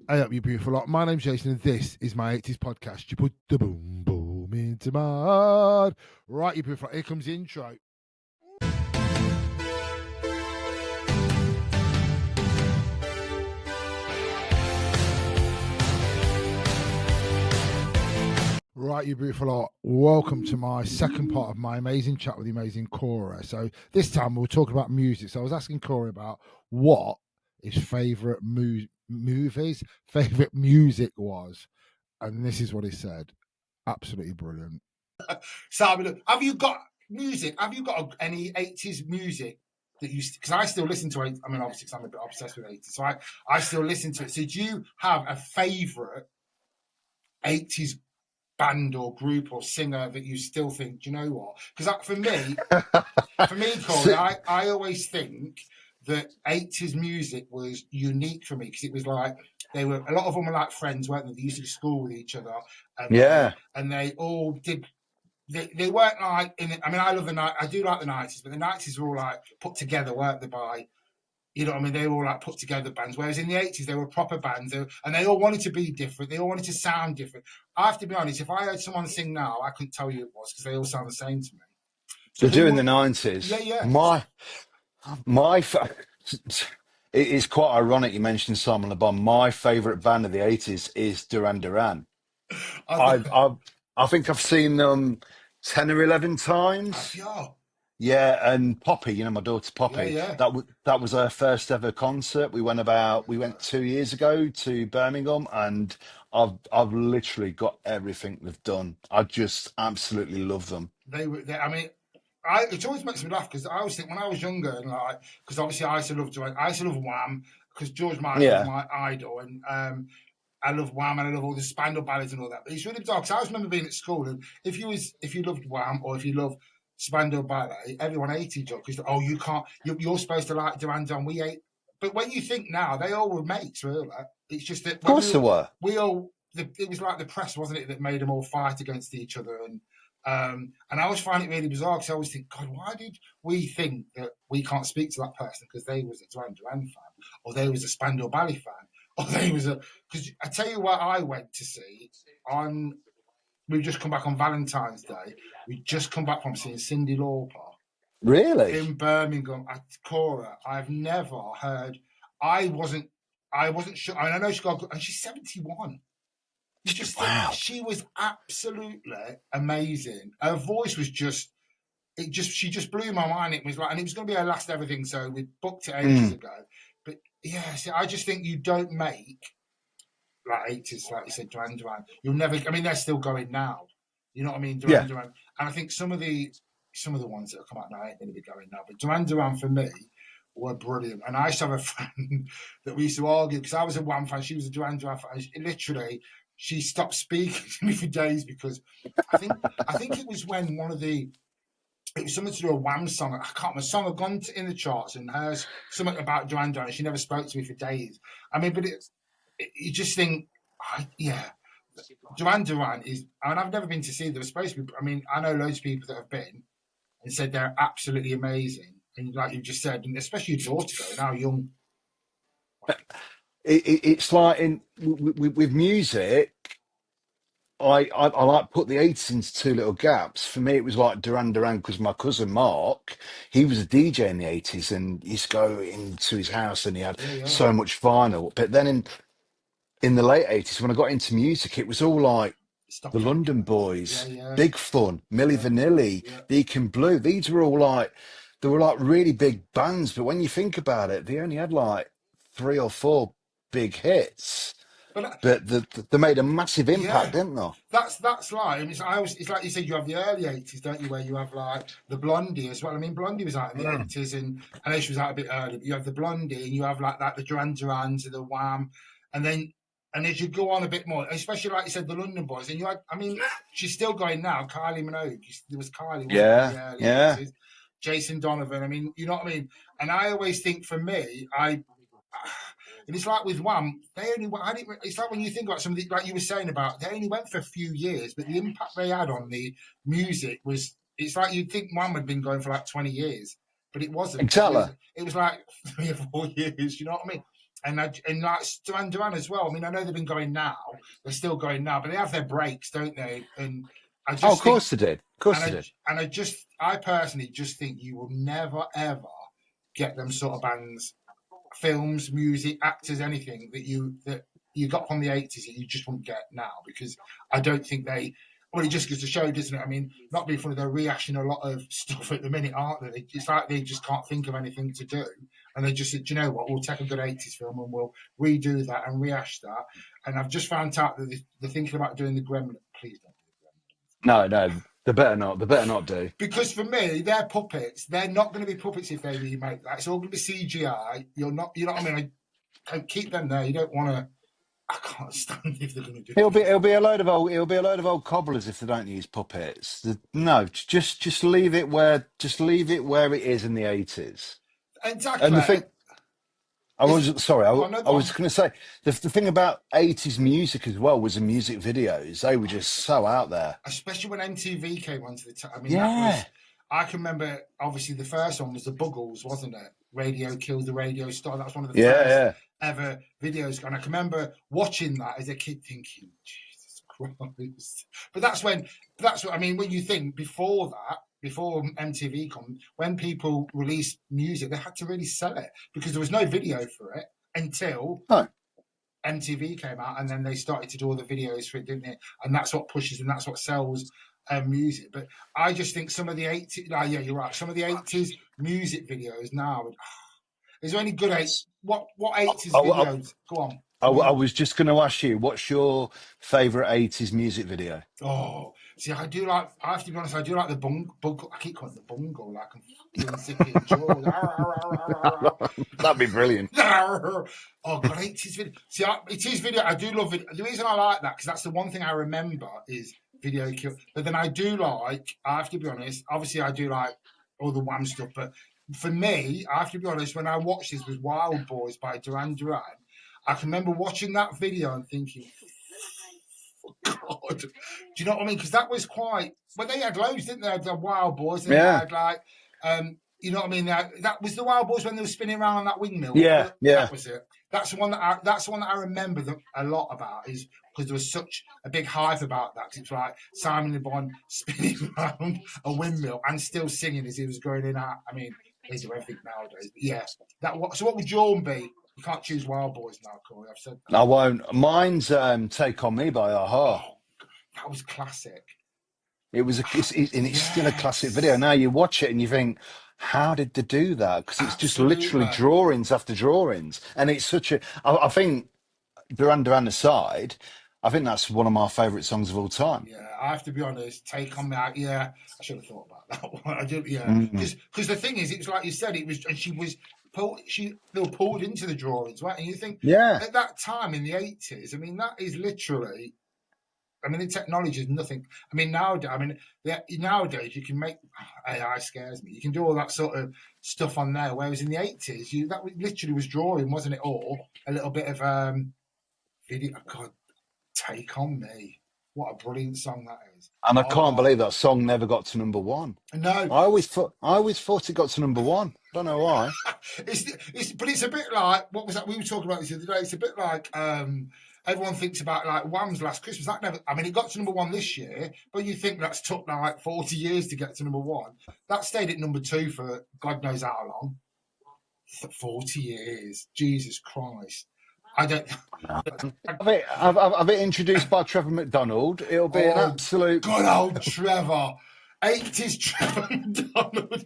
Hey up, you beautiful lot. My name's Jason, and this is my 80s podcast. You put the boom boom into my heart. Right, you beautiful lot. Here comes the intro. Right, you beautiful lot. Welcome to my second part of my amazing chat with the amazing Cora. So this time we'll talk about music. So I was asking Cora about what his favourite movies, favourite music was. And this is what he said. Absolutely brilliant. Simon, have you got music? Have you got any 80s music that you? Because I still listen to it. I mean, obviously, because I'm a bit obsessed with 80s, so I still listen to it. So, do you have a favourite 80s band or group or singer that you still think? Do you know what? Because for me, Corey, I always think that 80s music was unique for me because it was like a lot of them were like friends, weren't they? They used to go to school with each other, and they all did. They weren't like I love the night. I do like the 90s, but the 90s were all like put together, weren't they? By you know what I mean? They were all like put together bands. Whereas in the 80s, they were proper bands, and they all wanted to be different. They all wanted to sound different. I have to be honest. If I heard someone sing now, I couldn't tell you who it was because they all sound the same to me. So during the 90s, it is quite ironic you mentioned Simon Le Bon. My favourite band of the 80s is Duran Duran. I think I've seen them 10 or 11 times. Yeah, and Poppy, my daughter Poppy, that was her first ever concert. We went 2 years ago to Birmingham, and I've literally got everything they've done. I just absolutely love them. It always makes me laugh because I always think when I was younger, and like, because obviously I used to love Wham because George Michael was my idol, and I love Wham and I love all the Spandau ballads and all that. But it's really dark. So I always remember being at school, and if you loved Wham or if you love Spandau Ballet, everyone hated you because you can't. You're supposed to like Duran Duran. We hate. But when you think now, they all were mates, really. It's just that of course they were. It was like the press, wasn't it, that made them all fight against each other and I always find it really bizarre because I always think, God, why did we think that we can't speak to that person because they was a Duran Duran fan, or they was a Spandau Ballet fan, or they was a... Because I tell you what I went to see we've just come back on Valentine's Day. We just come back from seeing Cyndi Lauper. Really? In Birmingham at Cora. I've never heard... I wasn't sure. I know and she's 71. Wow. She was absolutely amazing. Her voice was she just blew my mind. It was like, and it was going to be her last everything, so we booked it ages ago. But yeah, see, I just think you don't make like 80s, like you said, Duran Duran. You'll never. I mean, they're still going now. You know what I mean, Duran Duran. And I think some of the ones that have come out now ain't going to be going now. But Duran Duran for me were brilliant. And I used to have a friend that we used to argue because I was a Wham fan, she was a Duran Duran fan. Literally. She stopped speaking to me for days because I think it was when it was something to do with a Wham song. I can't remember. A song had gone in the charts and hers something about Duran Duran. She never spoke to me for days. I mean, but you just think, Duran Duran is. I mean, I've never been to see them. They're supposed to be. I mean, I know loads of people that have been and said they're absolutely amazing. And like you just said, and especially your daughter going now young. It's like with music, I like put the 80s into two little gaps. For me, it was like Duran Duran because my cousin Mark, he was a DJ in the 80s and he used to go into his house and he had so much vinyl. But then in the late 80s, when I got into music, it was all like the London Boys, Big Fun, Milli Vanilli, Deacon Blue. These were all they were like really big bands. But when you think about it, they only had like 3 or 4 big hits, but they made a massive impact, didn't they? That's like, I mean, it's like you said, you have the early 80s, don't you, where you have like the Blondie as well. I mean, Blondie was out in the 80s, and I know she was out a bit early, but you have the Blondie, and you have like that, the Duran Durans and the Wham, and as you go on a bit more, especially like you said, the London Boys, and you had, I mean, she's still going now, Kylie Minogue. There was Kylie, wasn't there, in the early 80s? Jason Donovan. I mean, you know what I mean? And I always think, for me, and it's like with Wham, it's like when you think about something like you were saying about, they only went for a few years, but the impact they had on the music it's like you'd think Wham had been going for like 20 years, but it wasn't. Exactly. It was like 3 or 4 years, you know what I mean? and like Duran Duran as well. I mean, I know they've been going now, they're still going now, but they have their breaks, don't they? And I Oh, of just think, course they did. Of course they did. I personally just think you will never ever get them sort of bands, films, music, actors, anything that you got from the 80s that you just won't get now, because I don't think they. Well, it just goes to show, doesn't it? I mean, not being funny, they're rehashing a lot of stuff at the minute, aren't they? It's like they just can't think of anything to do. And they just said, do you know what? We'll take a good 80s film and we'll redo that and rehash that. And I've just found out that they're thinking about doing the Gremlin. Please don't do the Gremlin. No, they better not. They better not do. Because for me, they're puppets. They're not going to be puppets if they remake that. It's all going to be CGI. You know what I mean? I keep them there. You don't want to. I can't stand if they're going to do. It'll be a load of old cobblers if they don't use puppets. No, just leave it where it is in the 80s. Exactly. And the thing, I was going going to say the thing about 80s music as well was the music videos. They were just so out there. Especially when MTV came onto the. I mean, Yeah. I can remember. Obviously, the first one was the Buggles, wasn't it? Radio Kills the Radio Star. That was one of the first ever videos, and I can remember watching that as a kid, thinking, Jesus Christ. But that's what I mean. When you think before MTV come, when people released music, they had to really sell it because there was no video for it until MTV came out, and then they started to do all the videos for it, didn't they? And that's what pushes and that's what sells music. But I just think some of the 80s, yeah, you're right. Some of the 80s music videos now. Is there any good what 80s videos? Go on. I was just going to ask you, what's your favourite 80s music video? Oh, see, I have to be honest, I do like the bungle. I keep calling it the bungle, like I'm feeling sick in jaws. That'd be brilliant. Oh, God, 80s video. See, 80s video, I do love it. The reason I like that, because that's the one thing I remember is Video Kill. But then I have to be honest, obviously I do like all the Wham stuff, but for me, I have to be honest, when I watched this with Wild Boys by Duran Duran, I can remember watching that video and thinking, oh God, do you know what I mean? Because that was quite, well, they had loads, didn't they? They had Wild Boys, and they had like, you know what I mean? That was the Wild Boys when they were spinning around on that windmill. Yeah. That was it. That's the one that I remember a lot about, is because there was such a big hype about that. Cause it's like Simon Le Bon spinning around a windmill and still singing as he was going in. I mean, they do everything nowadays. But yeah, so what would your be? You can't choose Wild Boys now, Corey. I've said that. I won't. Mine's "Take on Me" by Aha. Oh, that was classic. It's still a classic video. Now you watch it and you think, how did they do that? Because it's just literally drawings after drawings, and it's such a. I think Duran Duran aside, I think that's one of my favourite songs of all time. Yeah, I have to be honest. Take on Me. Yeah, I should have thought about that one. I did. Yeah, because the thing is, it was like you said. It was, and they were pulled into the drawings, right? And you think, at that time in the 80s, I mean, that is literally. I mean, the technology is nothing. I mean, nowadays you can make AI scares me. You can do all that sort of stuff on there. Whereas in the 80s, that literally was drawing, wasn't it? Or a little bit of video. God, Take on Me. What a brilliant song that is. And I can't believe that song never got to number one. No, I always thought it got to number one. Don't know why. But it's a bit like, what was that? We were talking about this the other day. It's a bit like. Everyone thinks about like Wham's Last Christmas. That never. I mean, it got to number one this year, but you think that's took like 40 years to get to number one. That stayed at number two for God knows how long. 40 years. Jesus Christ. I don't. Have it introduced by Trevor McDonald. It'll be an absolute. Good old Trevor. 80s Trevor McDonald.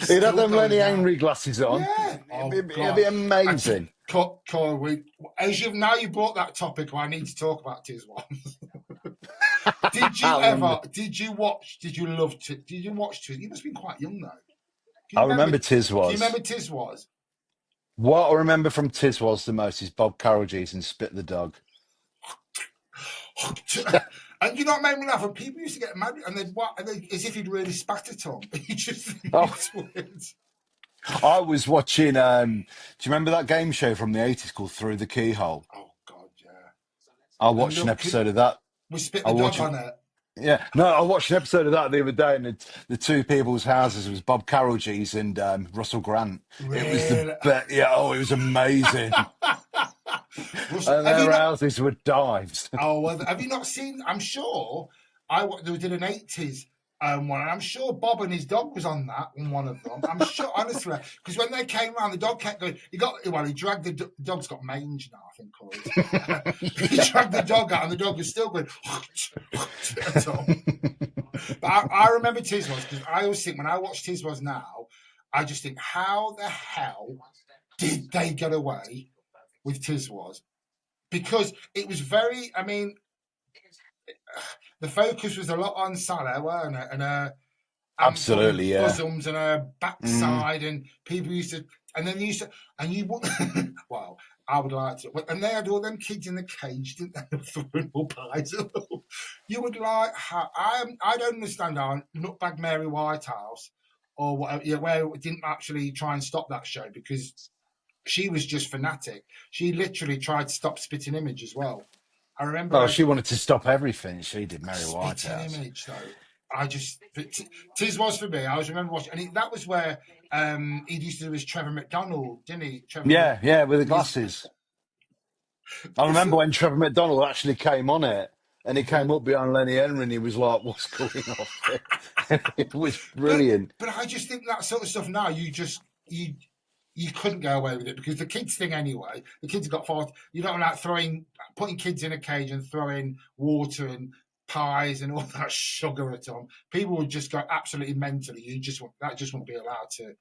He'd have them Lenny Henry glasses on. Yeah. It'd be amazing. Corey, as now you brought that topic, I need to talk about Tiswas. Did you watch Tiswas? You must have been quite young though. I remember Tiswas. Do you remember Tiswas? What I remember from Tiswas the most is Bob Carolgees and Spit the Dog. And you know what made me laugh? When people used to get mad and they'd as if he'd really spat at him. He just I was watching. Do you remember that game show from the 80s called Through the Keyhole? Oh God, yeah. I watched an episode of that. We Spit the Dog on it. Yeah, no, I watched an episode of that the other day, and the two people's houses was Bob Carroll's and Russell Grant. It was the Really? best. Yeah, oh, it was amazing. Russell, And have you their not? houses were dives. Oh, well, have you not seen? I'm sure they did an 80s one, and I'm sure Bob and his dog was on that on one of them. I'm sure, honestly, because when they came around, the dog kept going. He dragged the dog's got mange now, I think, or to be fair. He Yeah. dragged the dog out, and the dog was still going. But I remember Tiswas because I always think when I watch Tiswas now, I just think, how the hell did they get away with Tiswas? Because it was very, I mean, the focus was a lot on Salah, weren't it? And her ample Absolutely, yeah. bosoms and her Mm. backside, and people used to, and then used to, and you would, well, I would like to, and they had all them kids in the cage, didn't they? Throwing all pies at them. You would like, I don't understand how Nutbag Mary Whitehouse or whatever, yeah, where it didn't actually try and stop that show because she was just fanatic. She literally tried to stop Spitting Image as well. I remember Oh, her she wanted to stop everything. She did, Mary Spitting Whitehouse. Image though. Tiswas for me. I always remember watching, and that was where he used to do his Trevor McDonald, didn't he? Yeah, yeah, with the With his, glasses. I remember when Trevor McDonald actually came on it, and he came up behind Lenny Henry, and he was like, "What's going on here?" It was but brilliant. I just think that sort of stuff now you couldn't go away with it because the kids thing anyway. The kids have got far. You don't like putting kids in a cage and throwing water and pies and all that sugar at them. People would just go absolutely mentally. That just wouldn't be allowed to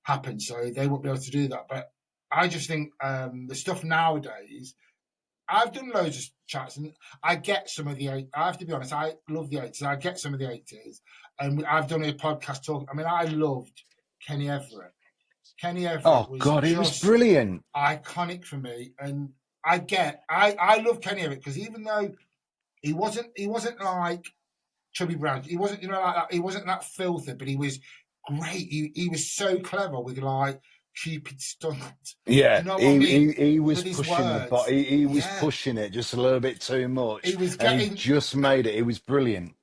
happen. So they wouldn't be able to do that. But I just think the stuff nowadays. I've done loads of chats, and I get some of the. I have to be honest. I love the 80s. I get some of the 80s, and I've done a podcast talk. I mean, I loved Kenny Everett. Kenny Everett Oh was God, he was just brilliant. iconic for me, and I love Kenny Everett because even though he wasn't like Chubby Brown, he wasn't like that. He wasn't that filthy, but he was great. He was so clever with like Cupid stunt. Do Yeah, you know what I he mean? he was With his pushing the but words, he was yeah. pushing it just a little bit too He much, was and he getting just made it. It was brilliant.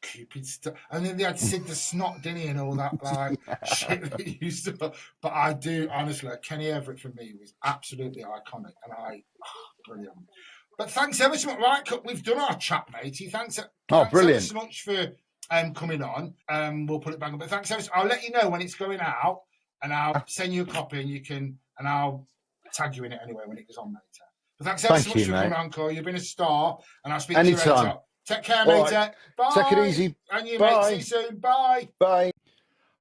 Cupid stuff, and then they had Sid the Snot, didn't he, and all that like shit that he used to. But I do honestly, Kenny Everett for me was absolutely iconic, and brilliant. But thanks ever so much. Right, we've done our chat, matey. Oh, Thanks ever brilliant! so much for coming on. We'll put it back on. But thanks ever. I'll let you know when it's going out, and I'll send you a copy, and I'll tag you in it anyway when it goes on later. But thanks ever so Thank much you, for coming mate. on, Cole. You've been a star, and I'll speak to you Anytime. later. Take care, All right, matey. take it Bye. easy. And you, mate. See you Bye. soon. Bye. Bye.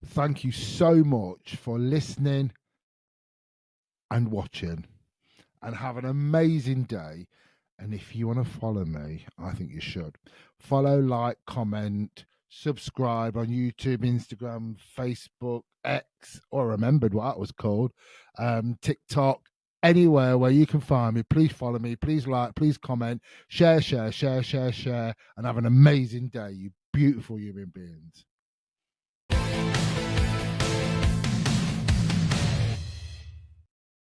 Thank you so much for listening and watching, and have an amazing day. And if you want to follow me, I think you should follow, like, comment, subscribe on YouTube, Instagram, Facebook, X, or remembered what that was called, TikTok, anywhere where you can find me. Please follow me. Please like, please comment, share, and have an amazing day, you beautiful human beings.